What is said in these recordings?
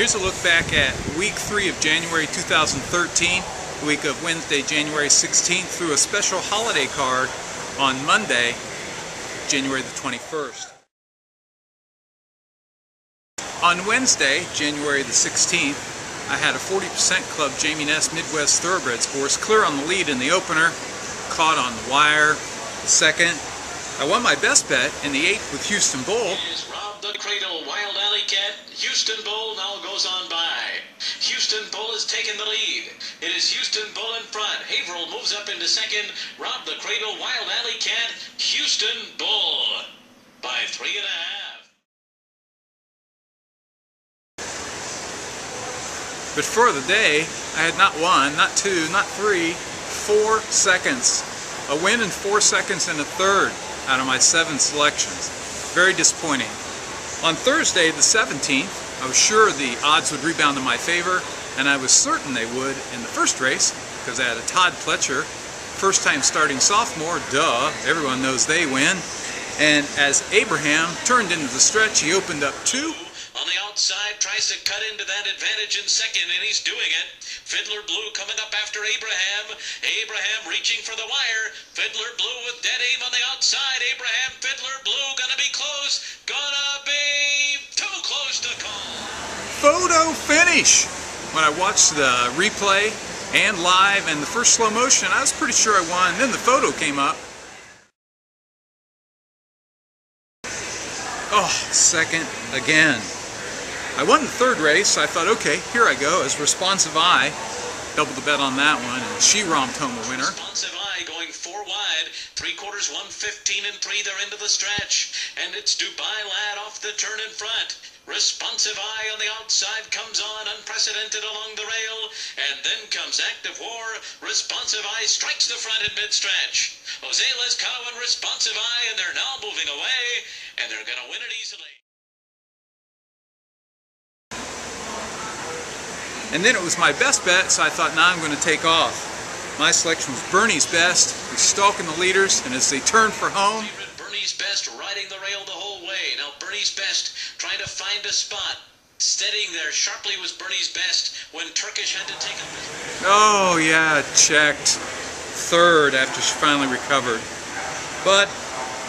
Here's a look back at week 3 of January 2013, the week of Wednesday, January 16th, through a special holiday card on Monday, January the 21st. On Wednesday, January the 16th, I had a 40% Club Jamie Ness Midwest Thoroughbreds horse clear on the lead in the opener, caught on the wire, second. I won my best bet in the 8th with Houston Bull. Rob the Cradle, Wild Alley Cat. Houston Bull now goes on by. Houston Bull has taken the lead. It is Houston Bull in front. Haverhill moves up into second. Rob the Cradle, Wild Alley Cat. Houston Bull by 3.5. But for the day, I had not one, not two, not three, 4 seconds. A win in 4 seconds and a third out of my 7 selections. Very disappointing. On Thursday, the 17th, I was sure the odds would rebound in my favor, and I was certain they would in the first race, because I had a Todd Pletcher, first time starting sophomore, duh, everyone knows they win. And as Abraham turned into the stretch, he opened up 2. On the outside, tries to cut into that advantage in second, and he's doing it. Fiddler Blue coming up after Abraham. Abraham reaching for the wire. Fiddler Blue with dead aim on the outside. Abraham, Fiddler Blue, gonna be close. Gonna be too close to call. Photo finish! When I watched the replay and live and the first slow motion, I was pretty sure I won. Then the photo came up. Oh, second again. I won the third race, so I thought, okay, here I go, as Responsive Eye. Doubled the bet on that one, and she romped home a winner. Responsive Eye going 4 wide, 3/4, 115 and 3, they're into the stretch. And it's Dubai Lad off the turn in front. Responsive Eye on the outside comes on, unprecedented along the rail. And then comes Active War. Responsive Eye strikes the front in mid-stretch. Jose Lescano and Responsive Eye, and they're now moving away. And they're going to win it easily. And then it was my best bet, so I thought, now I'm going to take off. My selection was Bernie's Best. He's stalking the leaders, and as they turn for home... Bernie's Best riding the rail the whole way. Now Bernie's Best trying to find a spot. Steadying there sharply was Bernie's Best when Turkish had to take him. Oh, yeah, checked. Third after she finally recovered. But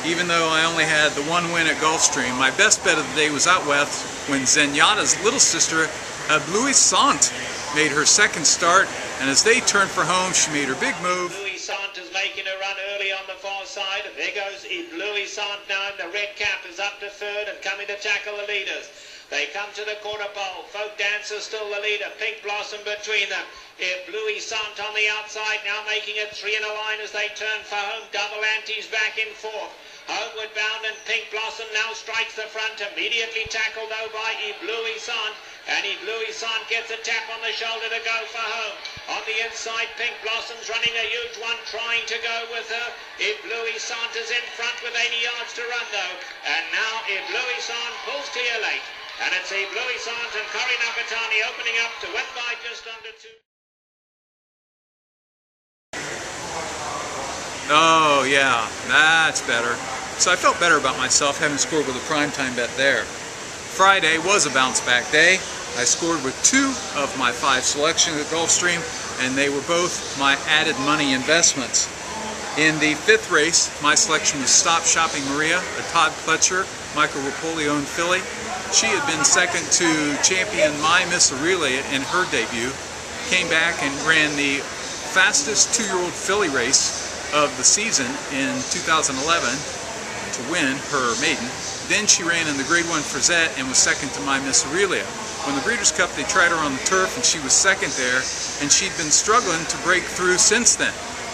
even though I only had the 1 win at Gulfstream, my best bet of the day was out west when Zenyatta's little sister, Éblouissante, made her second start, and as they turned for home, she made her big move. Éblouissante is making a run early on the far side. There goes Éblouissante now, and the red cap is up to third and coming to tackle the leaders. They come to the quarter pole. Folk Dancer still the leader. Pink Blossom between them. Éblouissante on the outside, now making it 3 in a line as they turn for home. Double Anti's back in 4th. Homeward bound, and Pink Blossom now strikes the front, immediately tackled though by Éblouissante, and Éblouissante gets a tap on the shoulder to go for home. On the inside, Pink Blossom's running a huge one, trying to go with her. Éblouissante is in front with 80 yards to run though, and now Éblouissante pulls to your late, and it's Éblouissante and Corrie Nakatani opening up to win by just under 2. Oh yeah, that's better. So I felt better about myself having scored with a primetime bet there. Friday was a bounce back day. I scored with 2 of my 5 selections at Gulfstream, and they were both my added money investments. In the 5th race, my selection was Stop Shopping Maria, a Todd Pletcher, Michael Rapolione filly. She had been second to champion My Miss Aurelia in her debut, came back and ran the fastest 2-year-old filly race of the season in 2011 to win her maiden. Then she ran in the Grade 1 Frizette and was second to My Miss Aurelia. When the Breeders' Cup, they tried her on the turf and she was second there, and she'd been struggling to break through since then.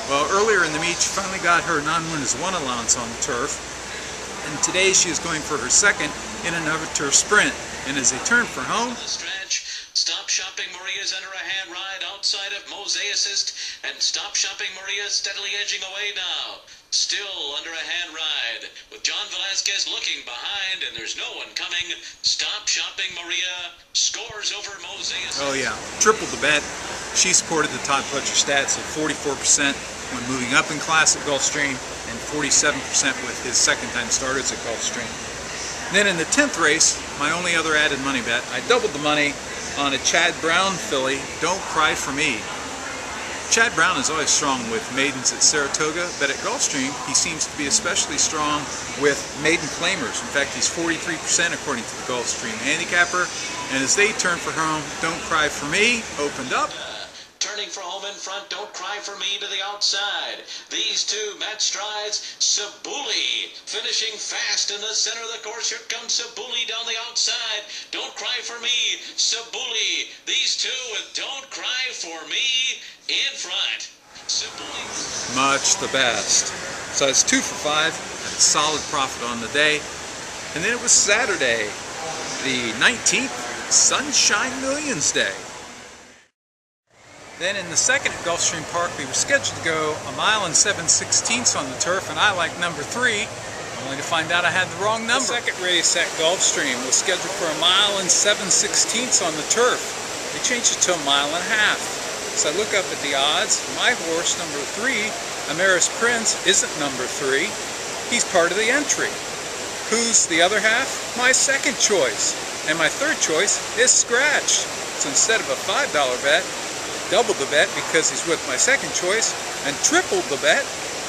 Well, earlier in the meet, she finally got her non-winners 1 allowance on the turf, and today she is going for her second in another turf sprint. And as they turn for home, Stop Shopping Maria's under a hand ride outside of Mosaicist, and Stop Shopping Maria steadily edging away now. Still under a hand ride, with John Velasquez looking behind, and there's no one coming. Stop Shopping Maria scores over Mosaicist. Oh yeah, tripled the bet. She supported the Todd Pletcher stats at 44% when moving up in class at Gulfstream, and 47% with his second-time starters at Gulfstream. Then in the 10th race, my only other added money bet, I doubled the money on a Chad Brown filly, Don't Cry For Me. Chad Brown is always strong with maidens at Saratoga, but at Gulfstream he seems to be especially strong with maiden claimers. In fact, he's 43% according to the Gulfstream handicapper. And as they turn for home, Don't Cry For Me opened up. Turning for home in front, Don't Cry For Me to the outside. These two match strides. Sabuli finishing fast in the center of the course. Here comes Sabuli down the outside. Don't Cry For Me, Sabuli. These two with Don't Cry For Me in front. Sabuli. Much the best. So it's 2 for 5. Had a solid profit on the day. And then it was Saturday, the 19th, Sunshine Millions Day. Then in the second at Gulfstream Park, we were scheduled to go 1 mile and 7/16 on the turf, and I liked number 3, only to find out I had the wrong number. The second race at Gulfstream was scheduled for 1 mile and 7/16 on the turf. They changed it to 1.5 miles. So I look up at the odds. My horse, number 3, Amaris Prince, isn't number 3. He's part of the entry. Who's the other half? My second choice. And my third choice is Scratch. So instead of a $5 bet, doubled the bet because he's with my second choice, and tripled the bet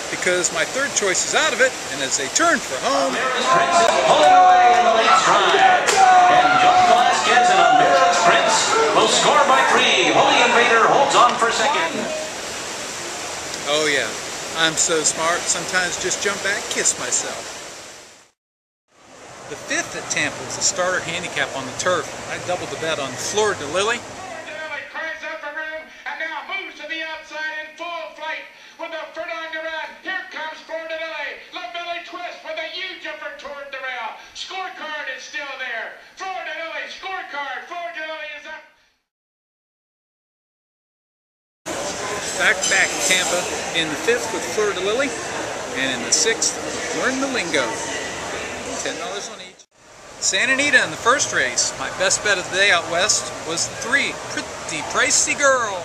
because my third choice is out of it. And as they turn for home, Amaris Prince is pulling away in the late stride. And John Velasquez and Amaris Prince will score by 3. Holy Invader holds on for second. oh yeah, I'm so smart, sometimes just jump back, kiss myself. The 5th at Tampa was a starter handicap on the turf. I doubled the bet on Fleur de Lily. With the furlong to run, here comes Fleur de Lily. La Belly Twist with a huge effort toward the rail. Scorecard is still there. Fleur de Lily, scorecard. Fleur de Lily is up. Back at Tampa in the 5th with Fleur de Lily, and in the 6th, Learn the Lingo. $10 on each. Santa Anita in the first race. My best bet of the day out west was 3, Pretty Pricey Girl.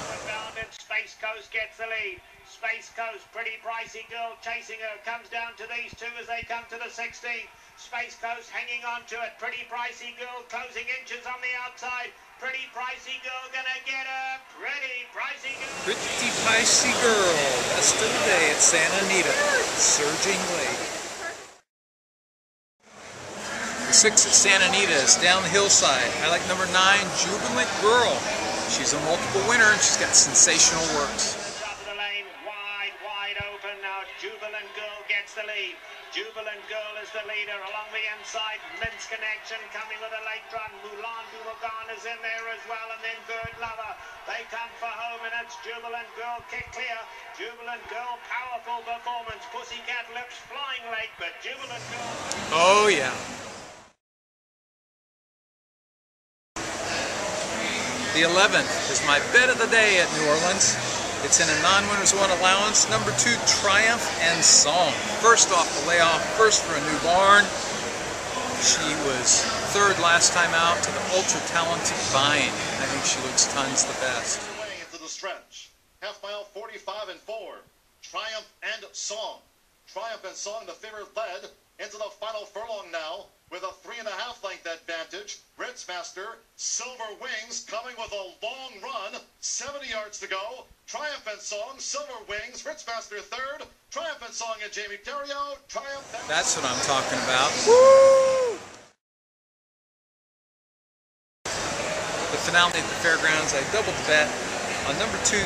Space Coast gets the lead. Space Coast, Pretty Pricey Girl chasing her, comes down to these two as they come to the 16th. Space Coast hanging on to it. Pretty Pricey Girl closing inches on the outside. Pretty Pricey Girl gonna get her. Pretty Pricey Girl. Pretty Pricey Girl, best of the day at Santa Anita, surging late. The 6th at Santa Anita is down the hillside. I like number 9, Jubilant Girl. She's a multiple winner and she's got sensational works. Jubilant Girl gets the lead. Jubilant Girl is the leader along the inside. Mince Connection coming with a late run. Mulan du Magan is in there as well, and then Bird Lover. They come for home, and it's Jubilant Girl kick clear. Jubilant Girl, powerful performance. Pussycat Lips flying late, but Jubilant Girl. Oh yeah. The 11th is my bet of the day at New Orleans. It's in a non-winners one allowance, number 2, Triumph and Song. First off the layoff, first for a new barn. She was 3rd last time out to the ultra-talented Vine. I think she looks tons the best. Away into the stretch. Half mile 45 and 4. Triumph and Song. Triumph and Song, the favorite, led into the final furlong now with a 3.5 length advantage. Ritzmaster, Silver Wings coming with a long run. 70 yards to go. Triumph and Song, Silver Wings, Ritzmaster 3rd. Triumph and Song and Jamie Terrio. Triumph and That's what I'm talking about. Woo! The finale at the fairgrounds, I doubled the bet on number 2,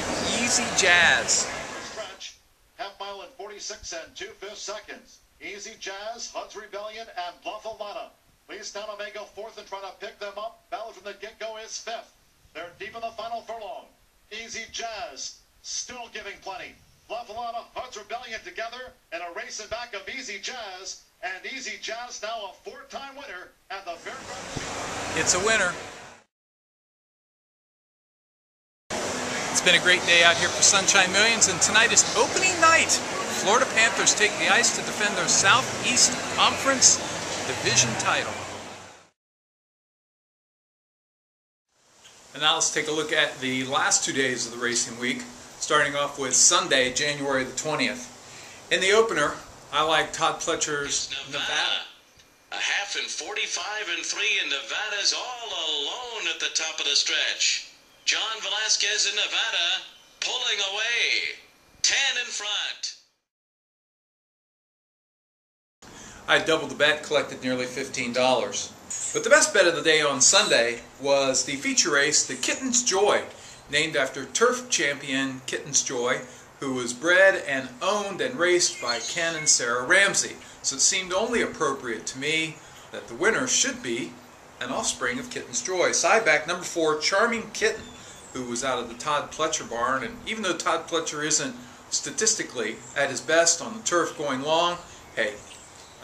Easy Jazz. stretch. Half mile in 46 and 2/5 seconds. Easy Jazz, Hud's Rebellion, and Bluffalana. Lee's Down Omega 4th and trying to pick them up. Battle from the get-go is 5th. They're deep in the final furlong. Easy Jazz still giving plenty. Bluffalana, Hud's Rebellion together in a race in back of Easy Jazz. And Easy Jazz now a 4-time winner at the Fairgrounds. It's a winner. It's been a great day out here for Sunshine Millions, and tonight is opening night. Florida Panthers take the ice to defend their Southeast Conference Division title. And now let's take a look at the last 2 days of the racing week, starting off with Sunday, January the 20th. In the opener, I like Todd Pletcher's Nevada. A half in 45 and 3, and Nevada's all alone at the top of the stretch. John Velasquez in Nevada pulling away. 10 in front. I doubled the bet, collected nearly $15. But the best bet of the day on Sunday was the feature race, the Kitten's Joy, named after turf champion Kitten's Joy, who was bred and owned and raced by Ken and Sarah Ramsey. So it seemed only appropriate to me that the winner should be an offspring of Kitten's Joy. Sideback number 4, Charming Kitten, who was out of the Todd Pletcher barn. And even though Todd Pletcher isn't statistically at his best on the turf going long, hey,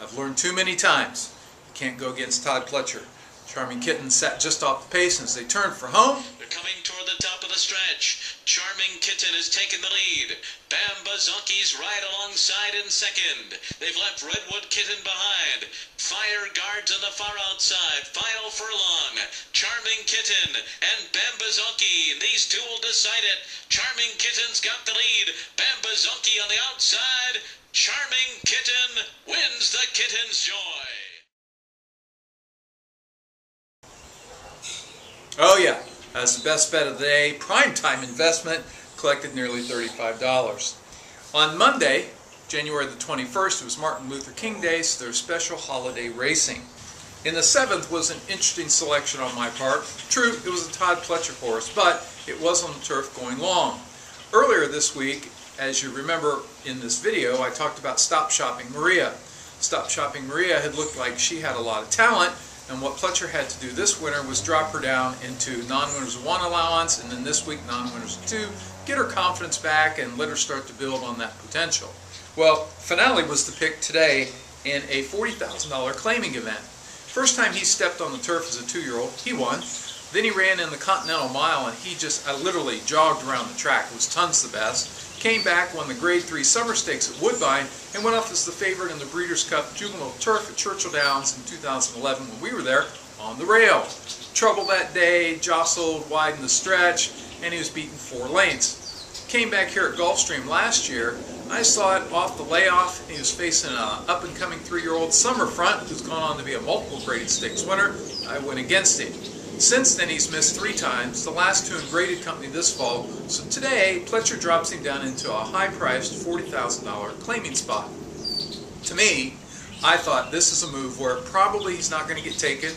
I've learned too many times you can't go against Todd Pletcher. Charming Kitten sat just off the pace, and as they turned for home, they're coming toward the top of the stretch. Charming Kitten has taken the lead. Bamba Zonki's right alongside in second. They've left Redwood Kitten behind. Fire Guards on the far outside. Final furlong. Charming Kitten and Bamba Zonki. These two will decide it. Charming Kitten's got the lead. Bamba Zonki on the outside. Charming Kitten wins the Kitten's Joy. oh yeah, that's the best bet of the day. Primetime investment, collected nearly $35. On Monday, January the 21st, it was Martin Luther King Day, so there's special holiday racing. In the 7th was an interesting selection on my part. True, it was a Todd Pletcher horse, but it was on the turf going long. Earlier this week, as you remember in this video, I talked about Stop Shopping Maria. Stop Shopping Maria had looked like she had a lot of talent, and what Pletcher had to do this winter was drop her down into non-winners of 1 allowance, and then this week non-winners of 2, get her confidence back and let her start to build on that potential. Well, Finale was the pick today in a $40,000 claiming event. First time he stepped on the turf as a 2-year-old, he won. Then he ran in the Continental Mile, and he just literally jogged around the track. It was tons the best. Came back, won the Grade 3 Summer Stakes at Woodbine, and went off as the favorite in the Breeders' Cup Juvenile Turf at Churchill Downs in 2011 when we were there on the rail. Trouble that day, jostled, widened the stretch, and he was beaten 4 lengths. Came back here at Gulfstream last year. I saw it off the layoff. He was facing an up-and-coming 3-year-old Summerfront, who's gone on to be a multiple graded stakes winner. I went against him. Since then, he's missed 3 times, the last 2 in graded company this fall. So today, Pletcher drops him down into a high-priced $40,000 claiming spot. To me, I thought this is a move where probably he's not going to get taken.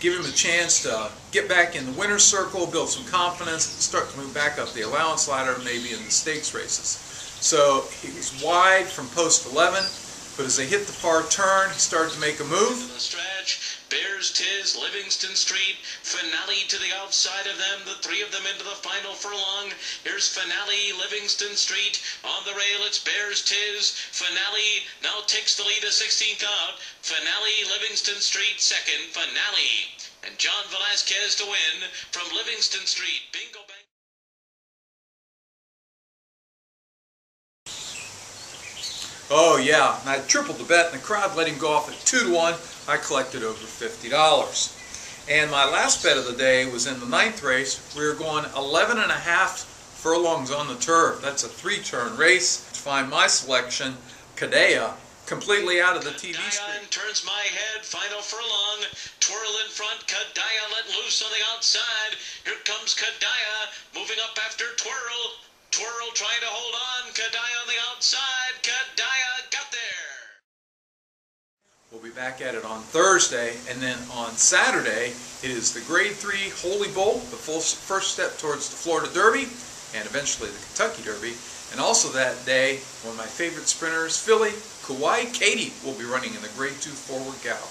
Give him a chance to get back in the winner's circle, build some confidence, start to move back up the allowance ladder, maybe in the stakes races. So he was wide from post 11, but as they hit the far turn, he started to make a move. The stretch. Bears Tiz, Livingston Street, Finale to the outside of them, the 3 of them into the final furlong. Here's Finale, Livingston Street, on the rail it's Bears Tiz, Finale now takes the lead a 16th out, Finale, Livingston Street, second, Finale, and John Velasquez to win from Livingston Street. Bingo bang. Oh yeah, and I tripled the bet, and the crowd let him go off at 2-1. I collected over $50. And my last bet of the day was in the 9th race. We were going 11.5 furlongs on the turf. That's a 3-turn race. To find my selection, Kadea, completely out of the TV screen. Turns my head, final furlong, twirl in front, Kadea let loose on the outside. Here comes Kadea, moving up after Twirl. Twirl trying to hold on, Kadea on the outside, Kadea got there. We'll be back at it on Thursday, and then on Saturday, it is the Grade 3 Holy Bowl, the first step towards the Florida Derby, and eventually the Kentucky Derby. And also that day, one of my favorite sprinters, Philly, Kauai Katie, will be running in the Grade 2 Forward Gal.